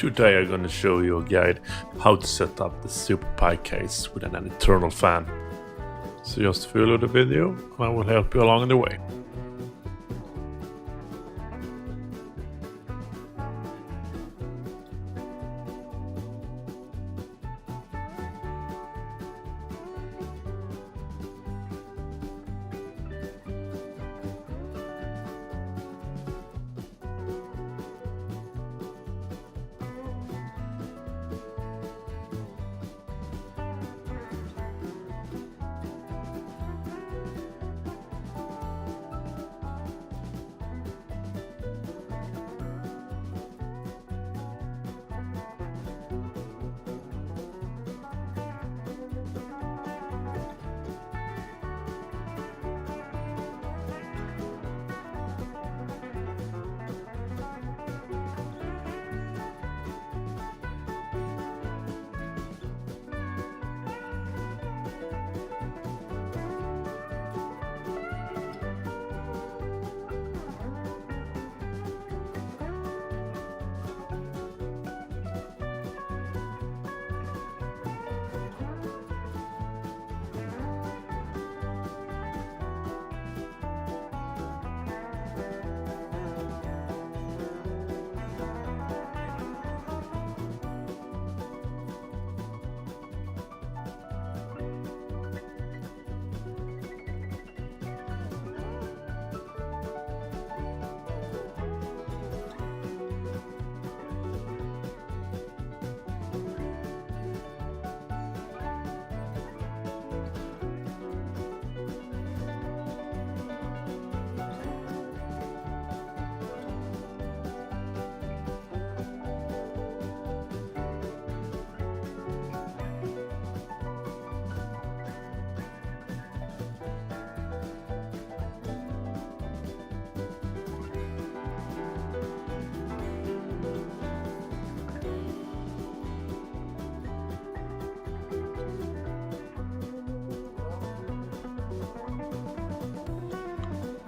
Today I'm gonna show you a guide how to set up the Super Pi case with an internal fan. So just follow the video and I will help you along the way.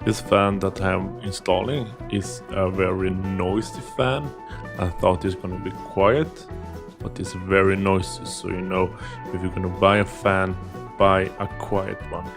This fan that I'm installing is a very noisy fan. I thought it's gonna be quiet, but it's very noisy. So if you're gonna buy a fan, buy a quiet one.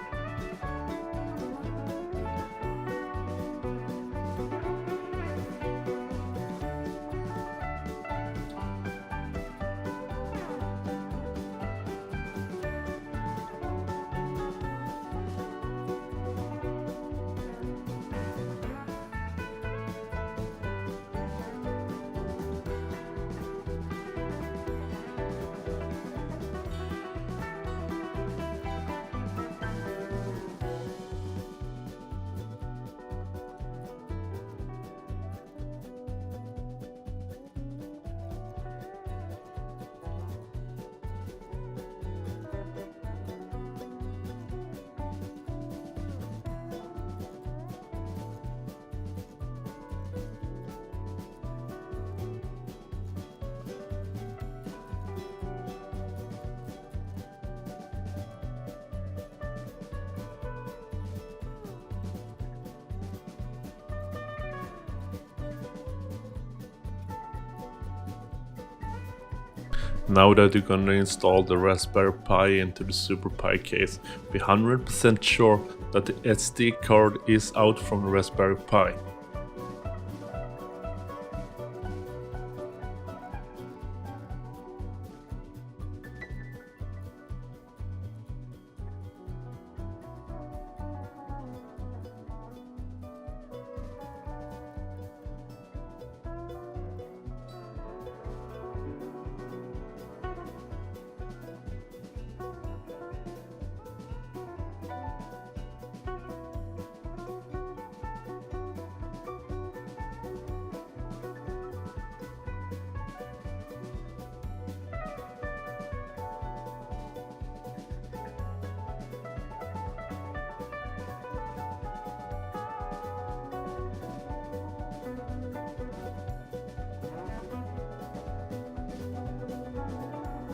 Now that you're gonna install the Raspberry Pi into the Super Pi case, be 100% sure that the SD card is out from the Raspberry Pi.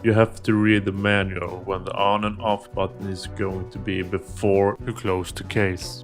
You have to read the manual when the on and off button is going to be before you close the case.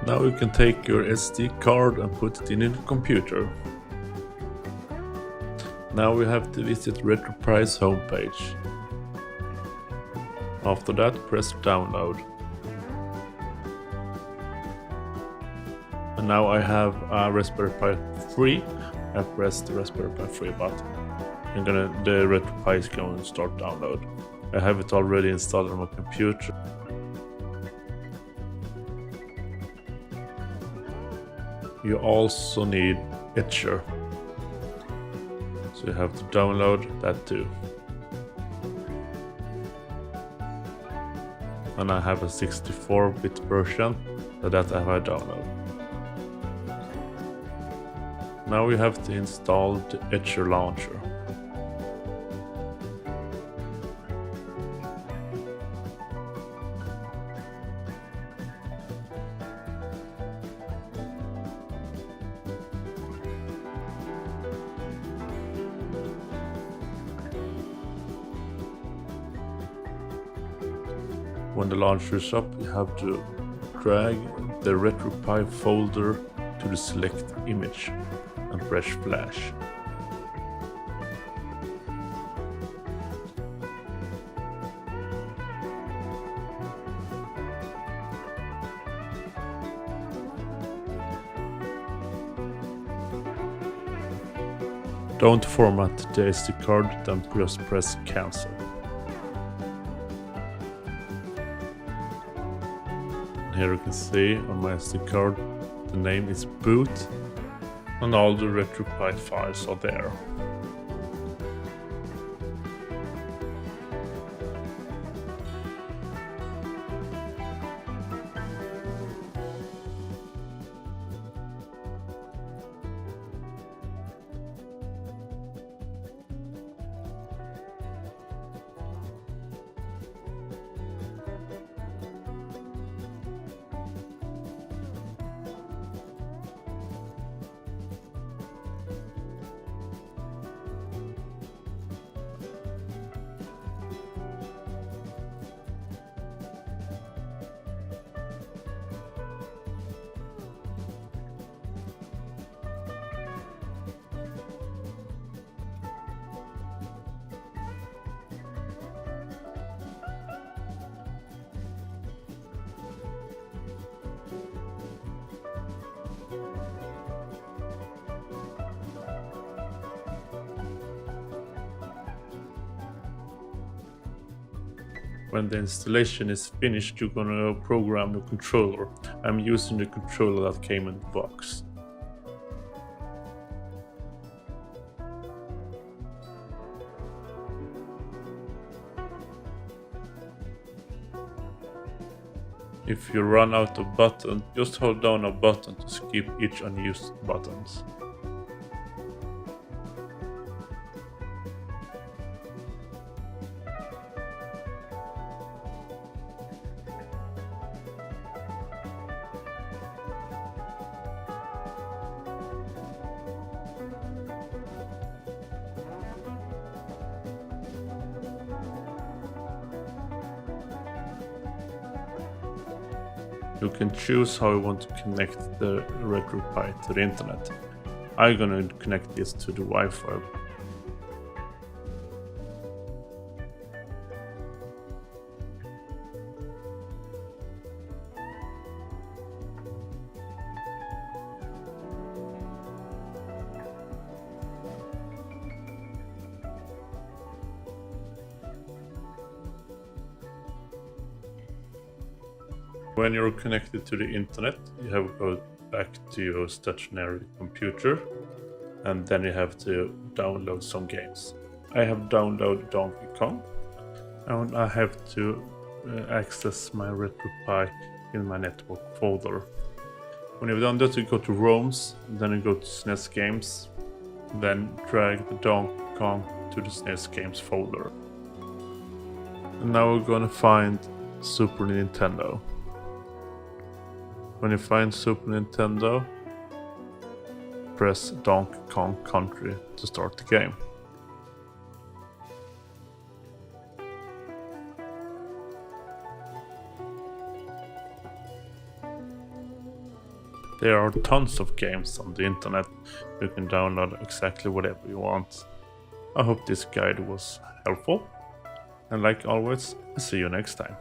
Now you can take your SD card and put it in the computer. Now we have to visit Retropie's homepage. After that, press download. And now I have a Raspberry Pi 3. I press the Raspberry Pi 3 button. The Retropie is going to start download. I have it already installed on my computer. You also need Etcher. So you have to download that too. And I have a 64-bit version, so that I have downloaded. Now we have to install the Etcher launcher. When the launcher is up, you have to drag the Retropie folder to the select image and press flash. Don't format the SD card, then just press cancel. Here you can see on my SD card the name is boot and all the Retropie files are there. When the installation is finished, you're gonna program the controller. I'm using the controller that came in the box. If you run out of buttons, just hold down a button to skip each unused buttons. You can choose how you want to connect the Retropie to the internet. I'm gonna connect this to the Wi-Fi. When you're connected to the internet, you have to go back to your stationary computer and then you have to download some games. I have downloaded Donkey Kong and I have to access my Retropie in my network folder. When you've done that, you go to ROMs, then you go to SNES games, then drag the Donkey Kong to the SNES games folder. And now we're gonna find Super Nintendo. When you find Super Nintendo, press Donkey Kong Country to start the game. There are tons of games on the internet. You can download exactly whatever you want. I hope this guide was helpful. And like always, I'll see you next time.